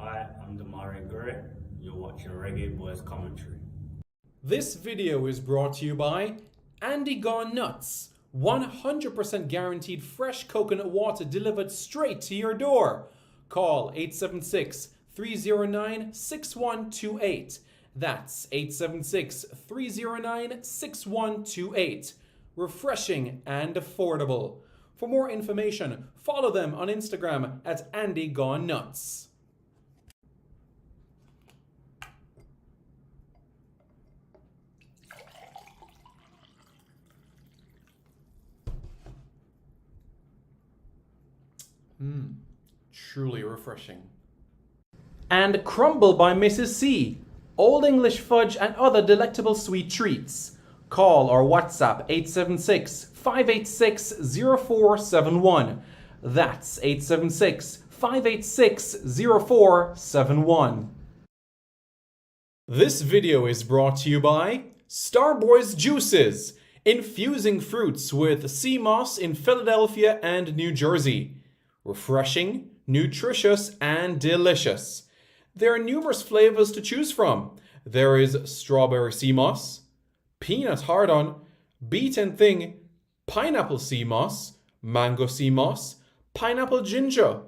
Hi, I'm Damari Gray. You're watching Reggae Boys Commentary. This video is brought to you by Andy Gone Nuts. 100% guaranteed fresh coconut water delivered straight to your door. Call 876 309 6128. That's 876 309 6128. Refreshing and affordable. For more information, follow them on Instagram at Andy Gone Nuts. Truly refreshing. And Crumble by Mrs. C. Old English fudge and other delectable sweet treats. Call or WhatsApp 876 586 0471. That's 876 586 0471. This video is brought to you by Starboys Juices, infusing fruits with sea moss in Philadelphia and New Jersey. Refreshing, nutritious, and delicious. There are numerous flavors to choose from. There is strawberry sea moss, peanut hard-on, beet and thing, pineapple sea moss, mango sea moss, pineapple ginger,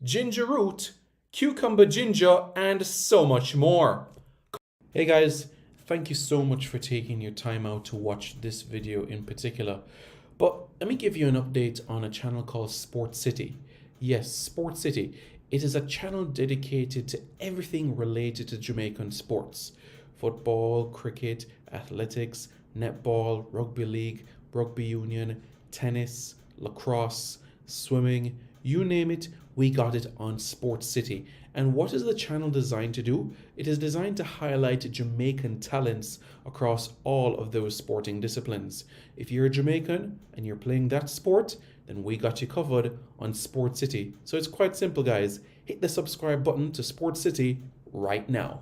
ginger root, cucumber ginger, and so much more. Hey guys, thank you so much for taking your time out to watch this video in particular. But let me give you an update on a channel called Sport City. Yes, Sport City. It is a channel dedicated to everything related to Jamaican sports. Football, cricket, athletics, netball, rugby league, rugby union, tennis, lacrosse, swimming, you name it, we got it on Sport City. And what is the channel designed to do? It is designed to highlight Jamaican talents across all of those sporting disciplines. If you're a Jamaican and you're playing that sport, then we got you covered on Sport City. So it's quite simple, guys. Hit the subscribe button to Sport City right now.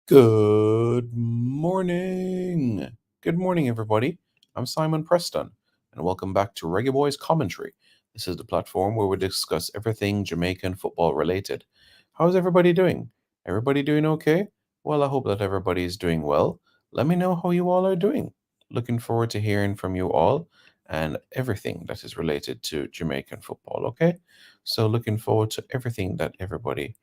Good morning. Good morning, everybody. I'm Simon Preston, and welcome back to Reggae Boys Commentary. This is the platform where we discuss everything Jamaican football related. How's everybody doing? Everybody doing okay? Well, I hope that everybody is doing well. Let me know how you all are doing. Looking forward to hearing from you all and everything that is related to Jamaican football, okay? So looking forward to everything that everybody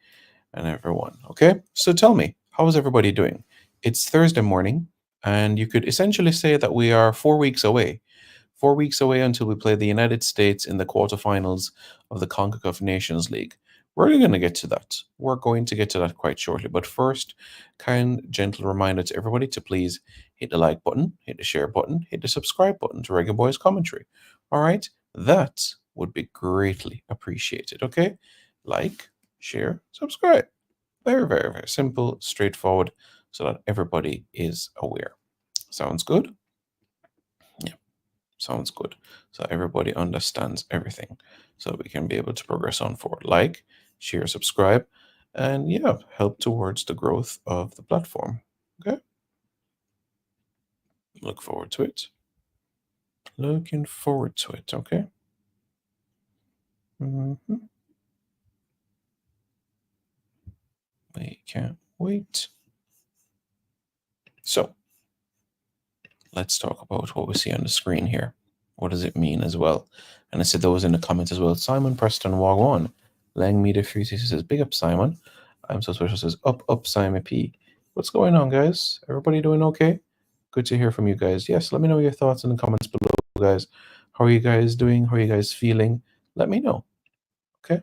and everyone. Okay, so tell me, how is everybody doing? It's Thursday morning, and you could essentially say that we are 4 weeks away. 4 weeks away until we play the United States in the quarterfinals of the Concacaf Nations League. We're going to get to that. We're going to get to that quite shortly. But first, kind, gentle reminder to everybody to please hit the like button, hit the share button, hit the subscribe button to Reggae Boys Commentary. All right? That would be greatly appreciated. Okay? Like, share, subscribe. Very, very, very simple, straightforward, so that everybody is aware. Sounds good? Yeah, sounds good. So everybody understands everything, so we can be able to progress on forward. Like, share, subscribe, and yeah, help towards the growth of the platform. Okay? Look forward to it. Looking forward to it. Okay? Mhm. We can't wait. So, let's talk about what we see on the screen here. What does it mean as well? And I said those in the comments as well. Simon Preston Wagwan. Lang Meter 360 says, big up, Simon. I'm so special says, up, Simon P. What's going on, guys? Everybody doing okay? Good to hear from you guys. Yes, let me know your thoughts in the comments below, guys. How are you guys doing? How are you guys feeling? Let me know. Okay?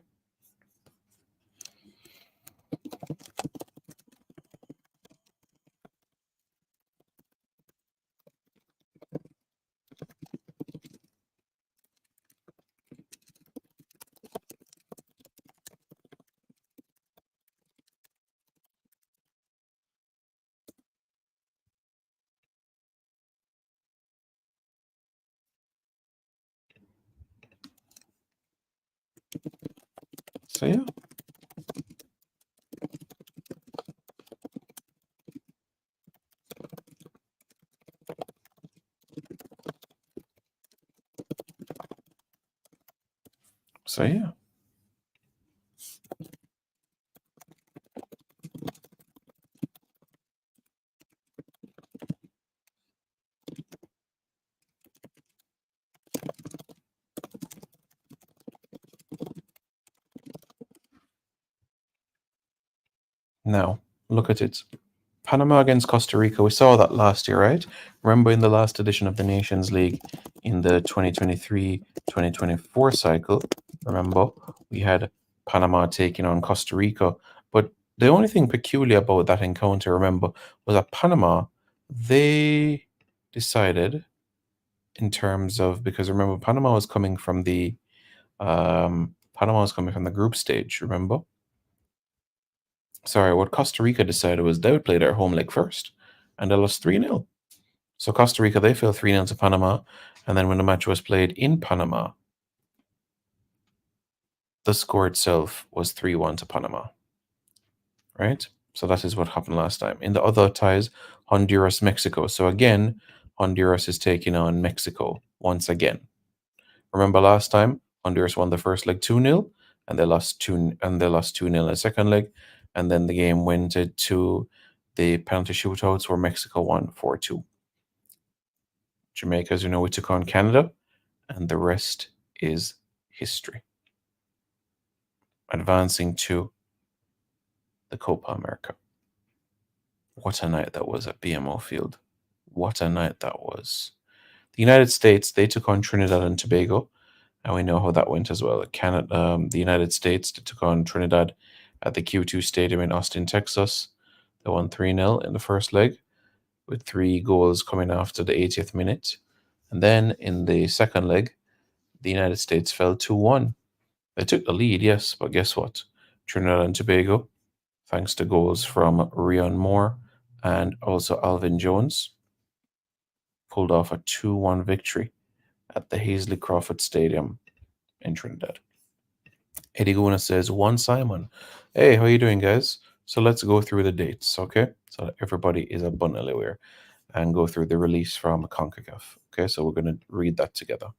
So yeah. So yeah. Now, look at it. Panama against Costa Rica. We saw that last year, right? Remember in the last edition of the Nations League in the 2023-2024 cycle, remember, we had Panama taking on Costa Rica. But the only thing peculiar about that encounter, remember, was that Panama, they decided in terms of, because remember, Panama was coming from the group stage, remember? Sorry, what Costa Rica decided was they would play their home leg first, and they lost 3-0. So Costa Rica, they fell 3-0 to Panama, and then when the match was played in Panama, the score itself was 3-1 to Panama, right? So that is what happened last time. In the other ties, Honduras, Mexico. So again, Honduras is taking on Mexico once again. Remember last time, Honduras won the first leg 2-0, and they lost 2-0 in the second leg, and then the game went to the penalty shootouts where Mexico won 4-2. Jamaica, as you know, we took on Canada, and the rest is history. Advancing to the Copa America. What a night that was at BMO Field. What a night that was. The United States, they took on Trinidad and Tobago, and we know how that went as well. Canada, the United States, they took on Trinidad at the Q2 Stadium in Austin, Texas. They won 3-0 in the first leg, with 3 goals coming after the 80th minute. And then in the second leg, the United States fell 2-1. They took the lead, yes, but guess what? Trinidad and Tobago, thanks to goals from Rion Moore and also Alvin Jones, pulled off a 2-1 victory at the Hazley Crawford Stadium in Trinidad. Eddie Guna says, one Simon. Hey, how you doing, guys? So let's go through the dates, okay? So that everybody is abundantly aware and go through the release from Concacaf. Okay, so we're going to read that together.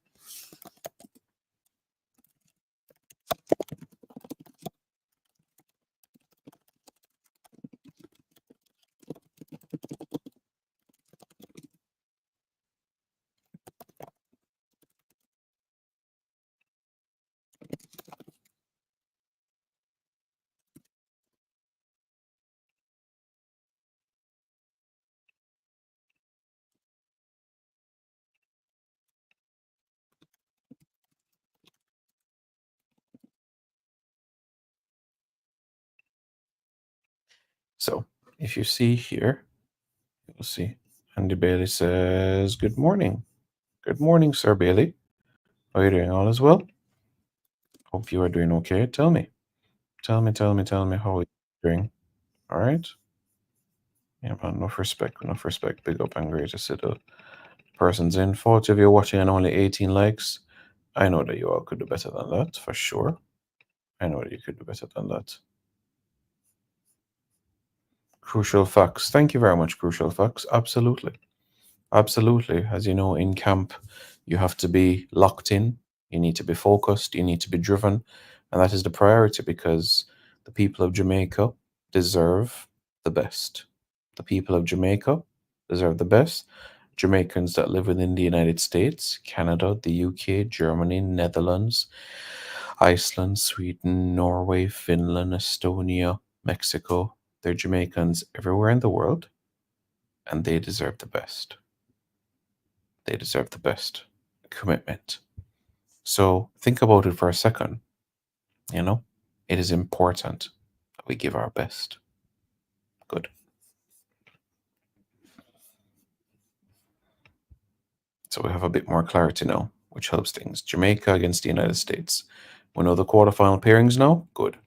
So if you see here, you'll see Andy Bailey says, "Good morning. Good morning, Sir Bailey. How are you doing? All is well? Hope you are doing okay. Tell me. Tell me how are you doing? All right? Yeah, man, enough respect, enough respect. Big up and great to see the person's in. 40 of you watching and only 18 likes. I know that you all could do better than that, for sure. I know that you could do better than that. Crucial facts. Thank you very much, Crucial Facts. Absolutely. Absolutely. As you know, in camp, you have to be locked in, you need to be focused, you need to be driven. And that is the priority because the people of Jamaica deserve the best. The people of Jamaica deserve the best. Jamaicans that live within the United States, Canada, the UK, Germany, Netherlands, Iceland, Sweden, Norway, Finland, Estonia, Mexico, they're Jamaicans everywhere in the world, and they deserve the best. They deserve the best commitment. So think about it for a second. You know, it is important that we give our best. Good. So we have a bit more clarity now, which helps things. Jamaica against the United States. We know the quarterfinal pairings now. Good.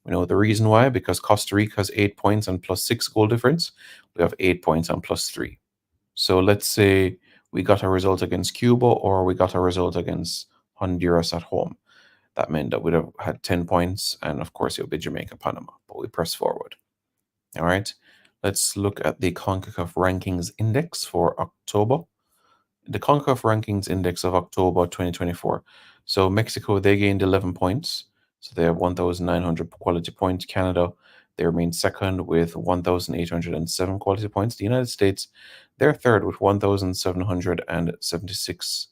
We know the reason why, because Costa Rica has 8 points and +6 goal difference. We have 8 points and +3. So let's say we got a result against Cuba or we got a result against Honduras at home. That meant that we'd have had 10 points, and of course it would be Jamaica, Panama, but we press forward. All right, let's look at the Concacaf Rankings Index for October. The Concacaf Rankings Index of October 2024. So Mexico, they gained 11 points. So they have 1,900 quality points. Canada, they remain second with 1,807 quality points. The United States, they're third with 1,776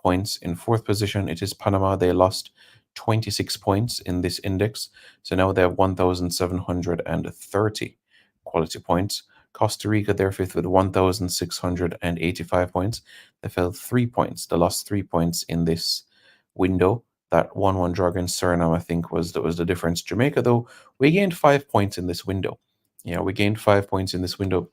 points. In fourth position, it is Panama. They lost 26 points in this index. So now they have 1,730 quality points. Costa Rica, they're fifth with 1,685 points. They fell 3 points. They lost 3 points in this window. That 1-1 draw against Suriname, I think, was the difference. Jamaica, though, we gained 5 points in this window. Yeah, we gained 5 points in this window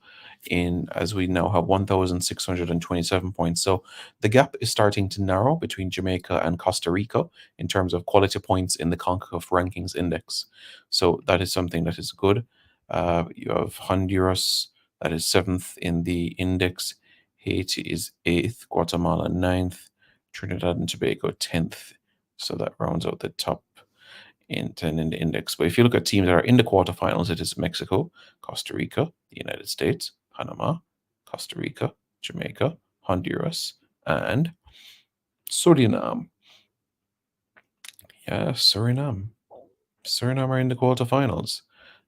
as we now have 1,627 points. So the gap is starting to narrow between Jamaica and Costa Rica in terms of quality points in the CONCACAF Rankings Index. So that is something that is good. You have Honduras, that is 7th in the index. Haiti is 8th, Guatemala 9th, Trinidad and Tobago 10th. So that rounds out the top in 10 in the index. But if you look at teams that are in the quarterfinals, it is Mexico, Costa Rica, the United States, Panama, Costa Rica, Jamaica, Honduras, and Suriname. Yeah, Suriname. Suriname are in the quarterfinals.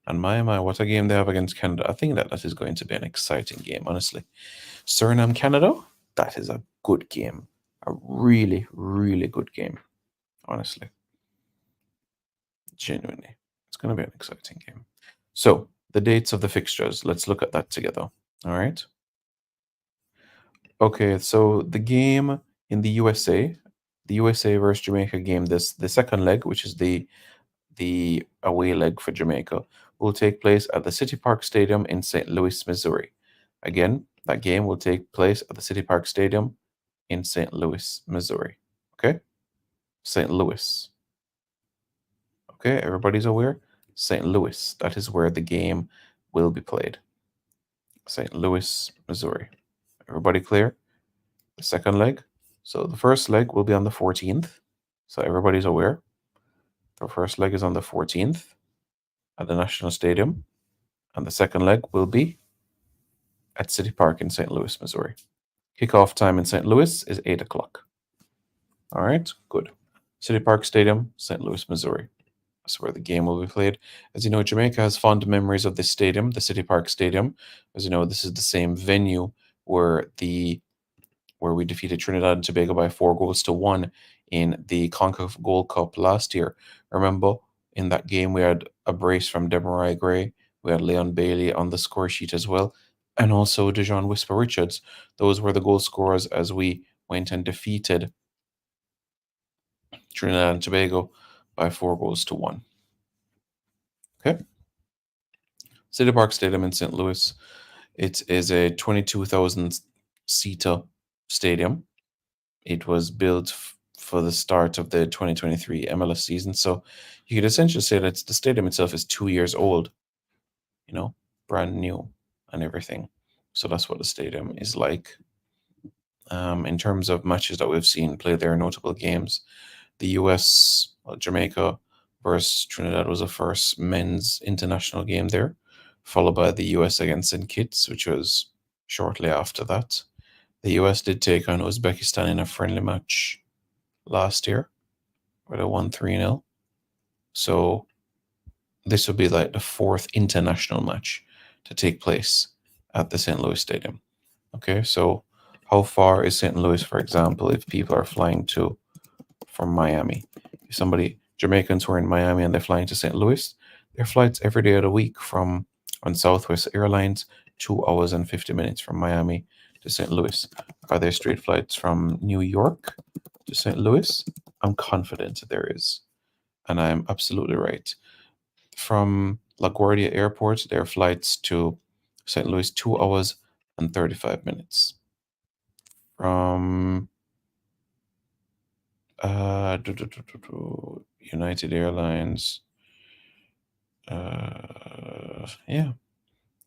And my, what a game they have against Canada. I think that is going to be an exciting game, honestly. Suriname, Canada, that is a good game. A really, really good game, honestly. Genuinely. It's going to be an exciting game. So, the dates of the fixtures, let's look at that together. All right. Okay, so the game in the USA versus Jamaica game, the second leg, which is the away leg for Jamaica, will take place at the City Park Stadium in St. Louis, Missouri. Again, that game will take place at the City Park Stadium in St. Louis, Missouri. Okay? St. Louis. Okay, everybody's aware? St. Louis. That is where the game will be played. St. Louis, Missouri. Everybody clear? The second leg. So the first leg will be on the 14th. So everybody's aware. The first leg is on the 14th at the National Stadium. And the second leg will be at City Park in St. Louis, Missouri. Kickoff time in St. Louis is 8 o'clock. All right, good. City Park Stadium, St. Louis, Missouri. That's where the game will be played. As you know, Jamaica has fond memories of this stadium, the City Park Stadium. As you know, this is the same venue where we defeated Trinidad and Tobago by 4-1 in the CONCACAF Gold Cup last year. Remember, in that game, we had a brace from Demarai Gray. We had Leon Bailey on the score sheet as well. And also Dejon Whisper Richards. Those were the goal scorers as we went and defeated Trinidad and Tobago by 4-1. Okay. City Park Stadium in St. Louis. It is a 22,000 seater stadium. It was built for the start of the 2023 MLS season. So you could essentially say that the stadium itself is 2 years old, you know, brand new and everything. So that's what the stadium is like. In terms of matches that we've seen played there, notable games, the US, Jamaica versus Trinidad was the first men's international game there, followed by the US against St. Kitts, which was shortly after that. The US did take on Uzbekistan in a friendly match last year, where they won 3-0. So this would be like the fourth international match to take place at the St. Louis Stadium. Okay, so how far is St. Louis, for example, if people are flying to from Miami? If somebody, Jamaicans who are in Miami and they're flying to St. Louis, their flights every day of the week from on Southwest Airlines, 2 hours and 50 minutes from Miami to St. Louis. Are there straight flights from New York to St. Louis? I'm confident there is. And I'm absolutely right. From LaGuardia Airport, there are flights to St. Louis, 2 hours and 35 minutes. From United Airlines, yeah,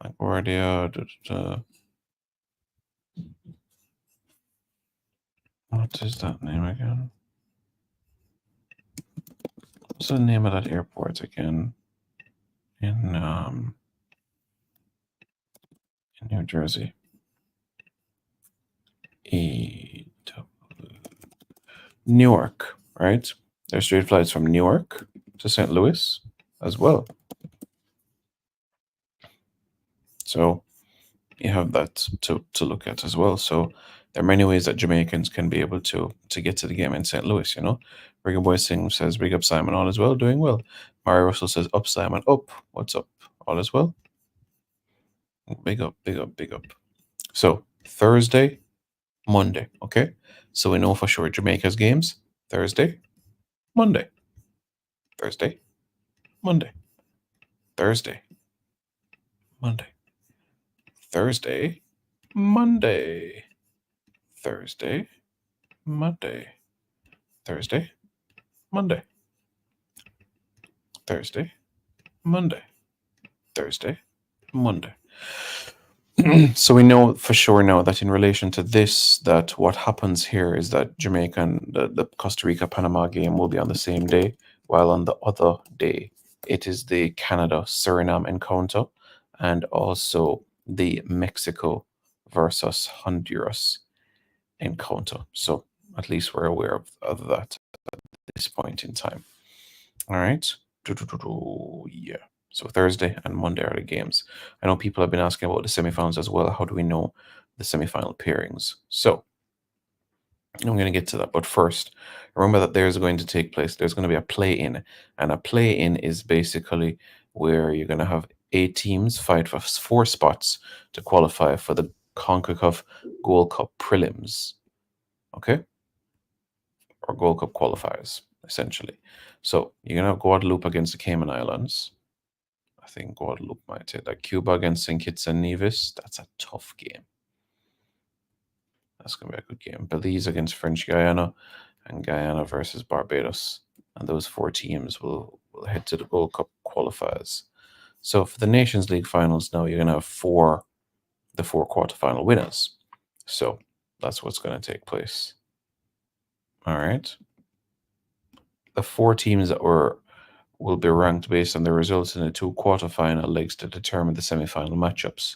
LaGuardia. What is that name again? What's the name of that airport again? In New Jersey. Newark, right? There's straight flights from Newark to St. Louis as well. So you have that to look at as well. So there are many ways that Jamaicans can be able to get to the game in St. Louis, you know. Rigger Boy Singh says, big up Simon, all is well, doing well. Mario Russell says, up Simon, up. What's up? All is well. Big up, big up, big up. So Thursday, Monday, okay? So we know for sure Jamaica's games, Thursday, Monday. Thursday, Monday. Thursday, Monday. Thursday, Monday. Thursday, Monday. Thursday, Monday. Thursday, Monday. Thursday, Monday. So we know for sure now that in relation to this, that what happens here is that Jamaica and the Costa Rica Panama game will be on the same day, while on the other day it is the Canada Suriname encounter and also the Mexico versus Honduras encounter. So at least we're aware of that at this point in time. All right. Yeah. So Thursday and Monday are the games. I know people have been asking about the semifinals as well. How do we know the semifinal pairings? So I'm going to get to that. But first, remember that there's going to take place. There's going to be a play-in. And a play-in is basically where you're going to have 8 teams fight for 4 spots to qualify for the Concacaf Gold Cup prelims. Okay? Or Gold Cup qualifiers, essentially. So you're going to have Guadeloupe against the Cayman Islands. I think Guadeloupe might take that. Cuba against St. Kitts and Nevis. That's a tough game. That's going to be a good game. Belize against French Guiana and Guyana versus Barbados. And those 4 teams will head to the Gold Cup qualifiers. So for the Nations League finals now, you're going to have the 4 quarterfinal winners. So that's what's going to take place. All right. The 4 teams that will be ranked based on the results in the 2 quarterfinal legs to determine the semifinal matchups.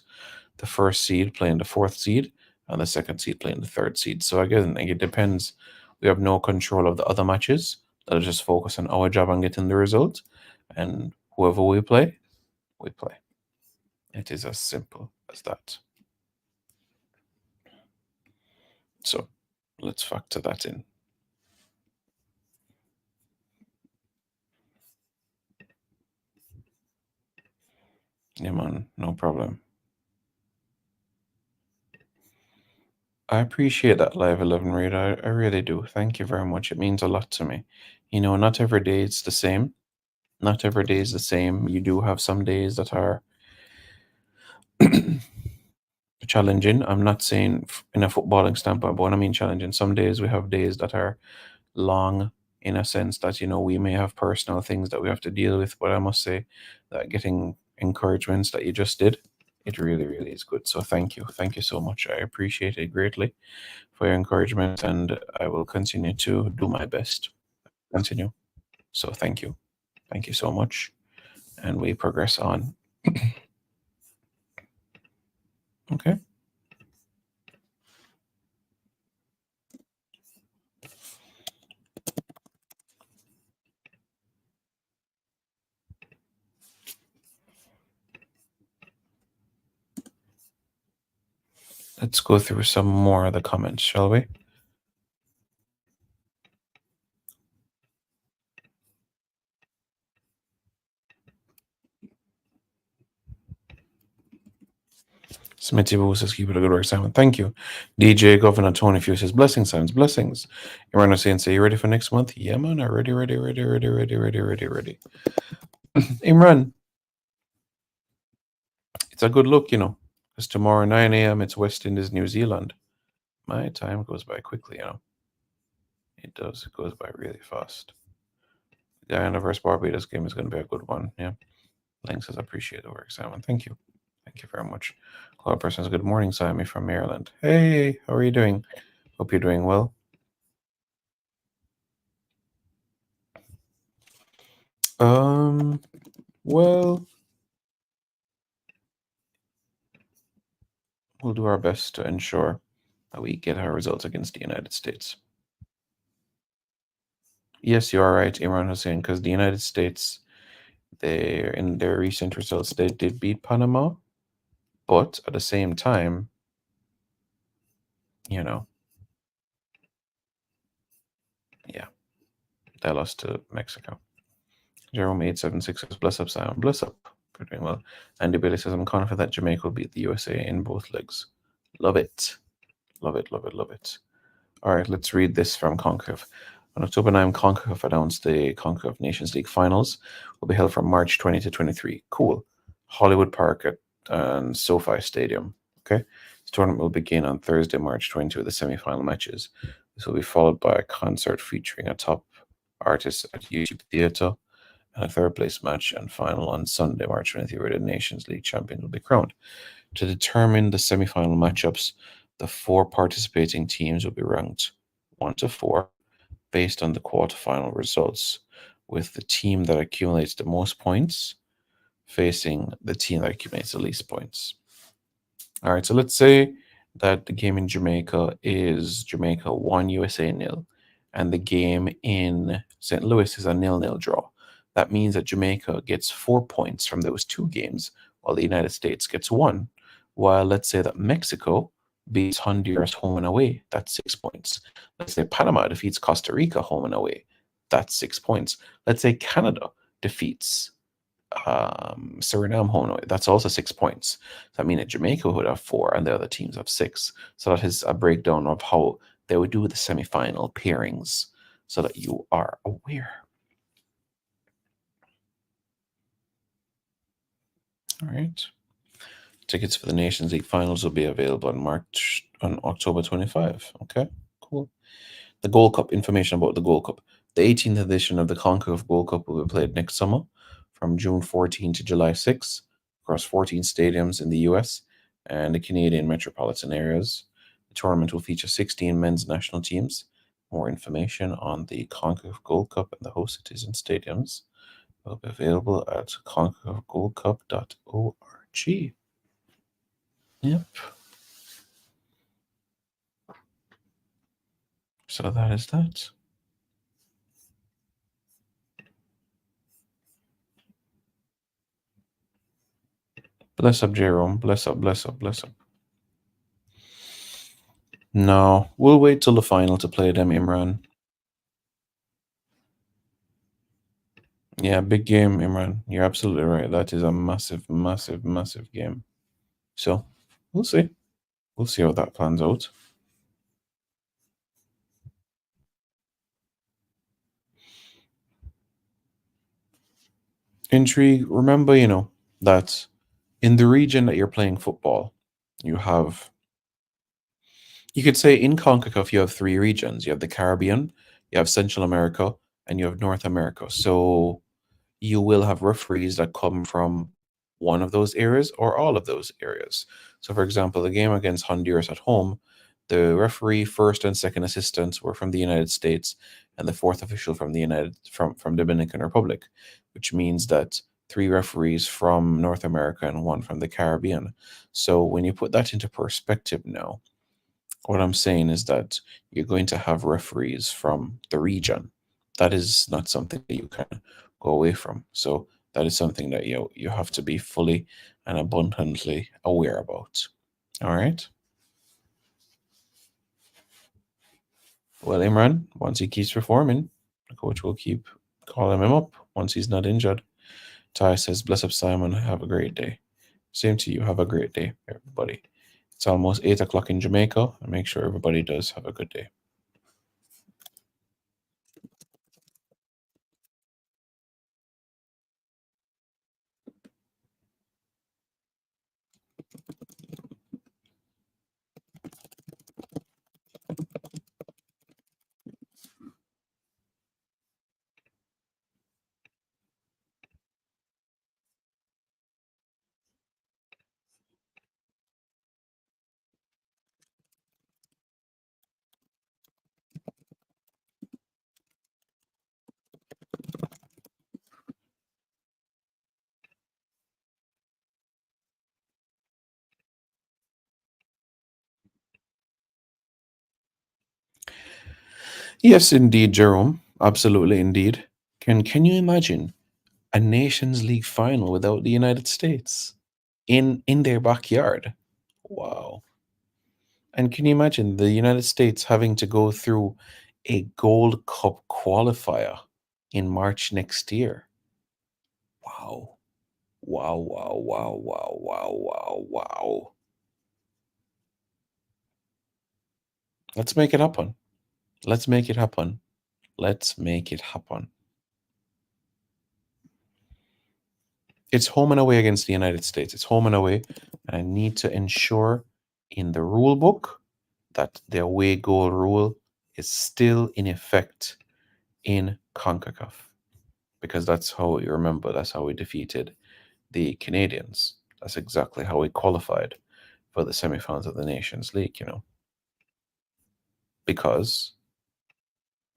The first seed playing the 4th seed, and the second seed playing the 3rd seed. So again, it depends. We have no control of the other matches. That'll just focus on our job on getting the result. And whoever we play, we play. It is as simple as that. So let's factor that in. Yeah, man, no problem. I appreciate that Live 11 read. I really do. Thank you very much. It means a lot to me. You know, not every day it's the same. Not every day is the same. You do have some days that are challenging. I'm not saying in a footballing standpoint, but when I mean challenging, some days we have days that are long in a sense that, we may have personal things that we have to deal with. But I must say that getting encouragements that you just did, it really, really is good. So thank you. Thank you so much. I appreciate it greatly for your encouragement, and I will continue to do my best. Continue. So thank you. Thank you so much. And we progress on. Okay. Let's go through some more of the comments, shall we? Smitty Boo says, keep it a good work, Simon. Thank you. DJ Governor Tony Few says, blessings, Simons, blessings. Imran Hussein say, you ready for next month? Yeah, man, I'm ready. Imran, it's a good look, because tomorrow, 9 a.m., it's West Indies, New Zealand. My time goes by quickly, It does. It goes by really fast. Guyana versus Barbados game is going to be a good one, yeah. Lang says, appreciate the work, Simon. Thank you. Thank you very much. Cloud person says, good morning, Simon from Maryland. Hey, how are you doing? Hope you're doing well. Well, we'll do our best to ensure that we get our results against the United States. Yes, you are right, Imran Hussein, because the United States, in their recent results, they did beat Panama, but at the same time, yeah, they lost to Mexico. Jerome 876 says, bless up, Simon. Bless up. We're doing well. Andy Bailey says, I'm confident that Jamaica will beat the USA in both legs. Love it. Love it, love it, love it. All right, let's read this from Concacaf. On October 9, Concacaf announced the Concacaf Nations League finals will be held from March 20 to 23. Cool. Hollywood Park and SoFi Stadium. Okay. This tournament will begin on Thursday, March 22 with the semi-final matches. This will be followed by a concert featuring a top artist at YouTube Theatre and a third place match and final on Sunday, March 23, where the Nations League champion will be crowned. To determine the semi-final matchups, the 4 participating teams will be ranked 1 to 4 based on the quarterfinal results, with the team that accumulates the most points facing the team that accumulates the least points. All right, so let's say that the game in Jamaica is Jamaica 1, USA 0, and the game in St. Louis is a 0-0 draw. That means that Jamaica gets 4 points from those 2 games, while the United States gets 1. While let's say that Mexico beats Honduras home and away, that's 6 points. Let's say Panama defeats Costa Rica home and away, that's 6 points. Let's say Canada defeats Suriname home and away, that's also 6 points. So that means that Jamaica would have 4 and the other teams have 6. So that is a breakdown of how they would do the semi-final pairings so that you are aware. All right. Tickets for the Nations League finals will be available on October 25. Okay, cool. The Gold Cup, information about the Gold Cup. The 18th edition of the Concacaf Gold Cup will be played next summer from June 14 to July 6 across 14 stadiums in the US and the Canadian metropolitan areas. The tournament will feature 16 men's national teams. More information on the Concacaf Gold Cup and the host cities and stadiums will be available at concacafgoldcup.org. Yep. So that is that. Bless up, Jerome. Bless up, bless up, bless up. No, we'll wait till the final to play them, Imran. Yeah, big game, Imran. You're absolutely right. That is a massive, massive, massive game. So we'll see. We'll see how that plans out. Intrigue. Remember, that In the region that you're playing football, you have, you could say in CONCACAF, you have three regions. You have the Caribbean, you have Central America, and you have North America. So you will have referees that come from one of those areas or all of those areas. So, for example, the game against Honduras at home, the referee, first and second assistants were from the United States, and the fourth official from the from Dominican Republic, which means that three referees from North America and one from the Caribbean. So when you put that into perspective now, what I'm saying is that you're going to have referees from the region. That is not something that you can go away from. So that is something that you have to be fully and abundantly aware about. All right. Well, Imran, once he keeps performing, the coach will keep calling him up once he's not injured. Ty says, "Bless up, Simon. Have a great day." Same to you. Have a great day, everybody. It's almost 8 o'clock in Jamaica, and make sure everybody does have a good day. Yes, indeed, Jerome. Absolutely, indeed. Can you imagine a Nations League final without the United States in their backyard? Wow. And can you imagine the United States having to go through a Gold Cup qualifier in March next year? Wow. Wow, wow, wow, wow, wow, wow, wow. Let's make it happen. Let's make it happen. Let's make it happen. It's home and away against the United States. It's home and away. And I need to ensure in the rule book that the away goal rule is still in effect in CONCACAF. Because that's how you remember, that's how we defeated the Canadians. That's exactly how we qualified for the semifinals of the Nations League, because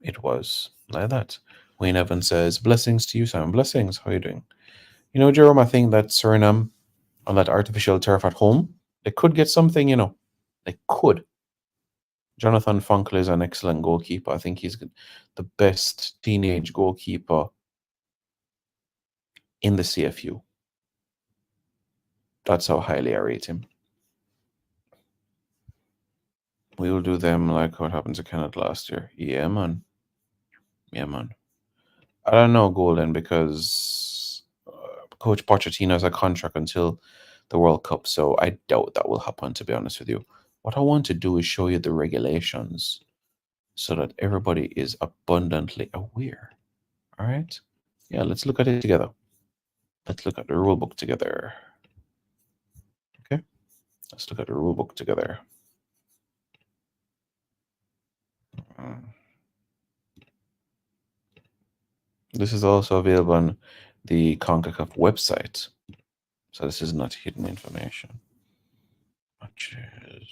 it was like that. Wayne Evans says, "Blessings to you, Simon. Blessings. How are you doing?" Jerome, I think that Suriname on that artificial turf at home, they could get something, They could. Jonathan Funkel is an excellent goalkeeper. I think he's the best teenage goalkeeper in the CFU. That's how highly I rate him. We will do them like what happened to Canada last year. Yeah, man. Yeah, man. I don't know, Golden, because Coach Pochettino has a contract until the World Cup, so I doubt that will happen, to be honest with you. What I want to do is show you the regulations so that everybody is abundantly aware. All right? Yeah, let's look at it together. Let's look at the rule book together. Okay? Let's look at the rule book together. This is also available on the Concacaf website. So this is not hidden information. Matches.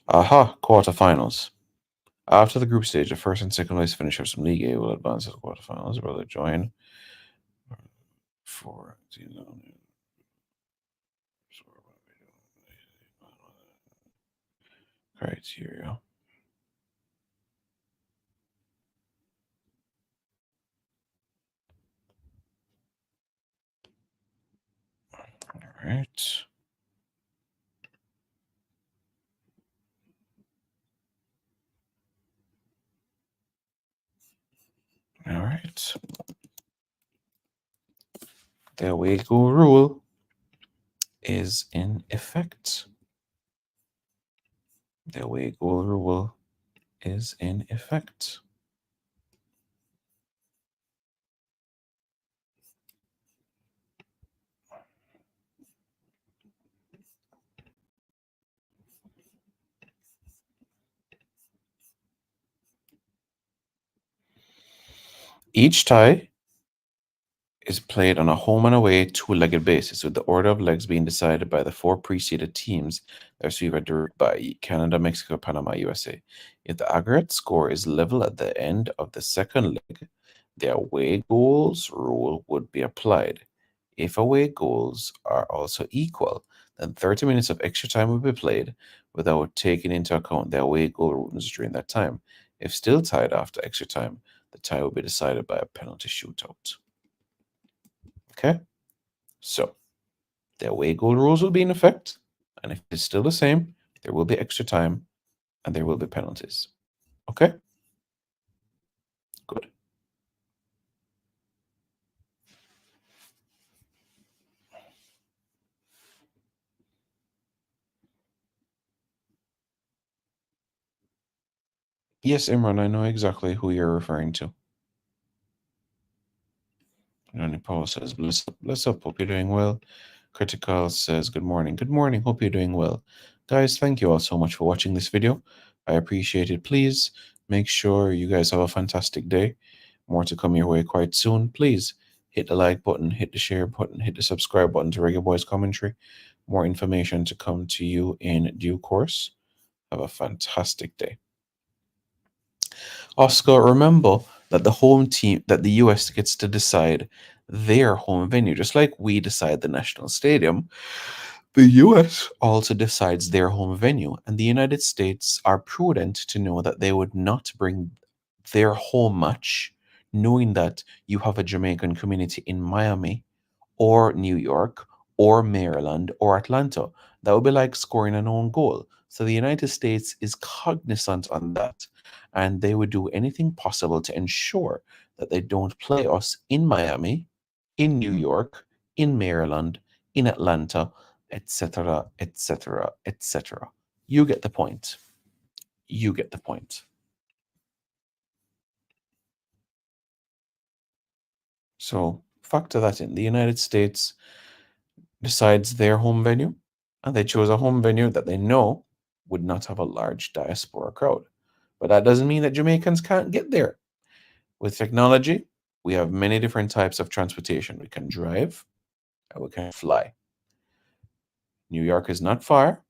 Aha, quarterfinals. After the group stage, the first and second place finishers from League A will advance to the quarterfinals. Will they join for criteria? All right. All right. The away goal rule is in effect. The away goal rule is in effect. Each tie is played on a home and away two-legged basis, with the order of legs being decided by the four preceded teams that receive a direct by Canada, Mexico, Panama, USA. If the aggregate score is level at the end of the second leg, the away goals rule would be applied. If away goals are also equal, then 30 minutes of extra time will be played without taking into account the away goal rules during that time. If still tied after extra time, the tie will be decided by a penalty shootout. Okay, so the away goal rules will be in effect, and if it's still the same, there will be extra time and there will be penalties. Okay, good. Yes, Imran, I know exactly who you're referring to. And Paul says, bless up, hope you're doing well. Critical says, good morning. Good morning, hope you're doing well. Guys, thank you all so much for watching this video. I appreciate it. Please make sure you guys have a fantastic day. More to come your way quite soon. Please hit the like button, hit the share button, hit the subscribe button to Reggae Boys Commentary. More information to come to you in due course. Have a fantastic day. Oscar, remember that the home team, that the US gets to decide their home venue, just like we decide the national stadium. The US also decides their home venue, and the United States are prudent to know that they would not bring their home match, knowing that you have a Jamaican community in Miami or New York or Maryland or Atlanta. That would be like scoring an own goal. So the United States is cognizant on that, and they would do anything possible to ensure that they don't play us in Miami, in New York, in Maryland, in Atlanta, etc., etc., etc. You get the point. You get the point. So factor that in. The United States decides their home venue, and they chose a home venue that they know would not have a large diaspora crowd. But that doesn't mean that Jamaicans can't get there. With technology, we have many different types of transportation. We can drive and we can fly. New York is not far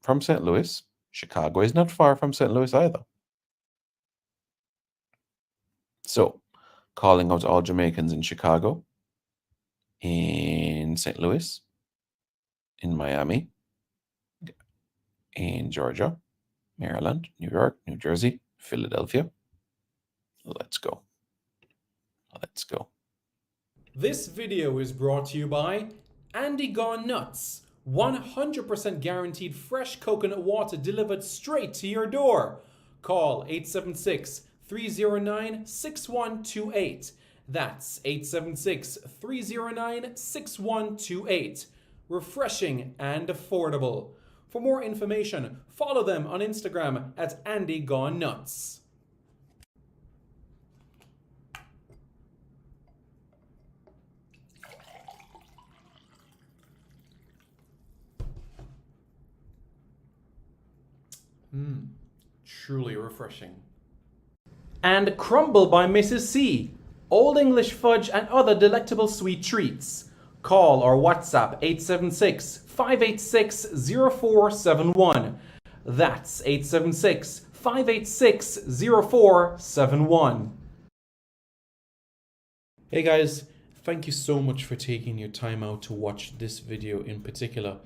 from St. Louis. Chicago is not far from St. Louis either. So, calling out all Jamaicans in Chicago, in St. Louis, in Miami, in Georgia, Maryland, New York, New Jersey, Philadelphia. Let's go. Let's go. This video is brought to you by Andy Gone Nuts. 100% guaranteed fresh coconut water delivered straight to your door. Call 876 309 6128. That's 876 309 6128. Refreshing and affordable. For more information, follow them on Instagram at Andy Gone Nuts. Truly refreshing. And Crumble by Mrs. C. Old English fudge and other delectable sweet treats. Call or WhatsApp 876 586 0471. That's 876 586 0471. Hey guys, thank you so much for taking your time out to watch this video in particular.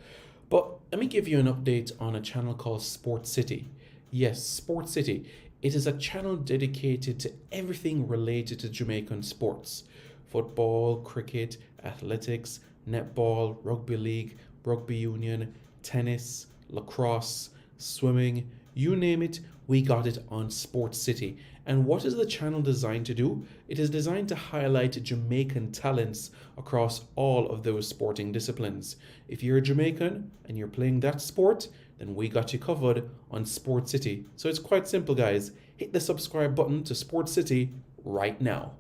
But let me give you an update on a channel called Sport City. Yes, Sport City. It is a channel dedicated to everything related to Jamaican sports. Football, cricket, athletics, netball, rugby league, rugby union, tennis, lacrosse, swimming, you name it, we got it on Sport City. And what is the channel designed to do? It is designed to highlight Jamaican talents across all of those sporting disciplines. If you're a Jamaican and you're playing that sport, then we got you covered on Sports City. So it's quite simple, guys. Hit the subscribe button to Sports City right now.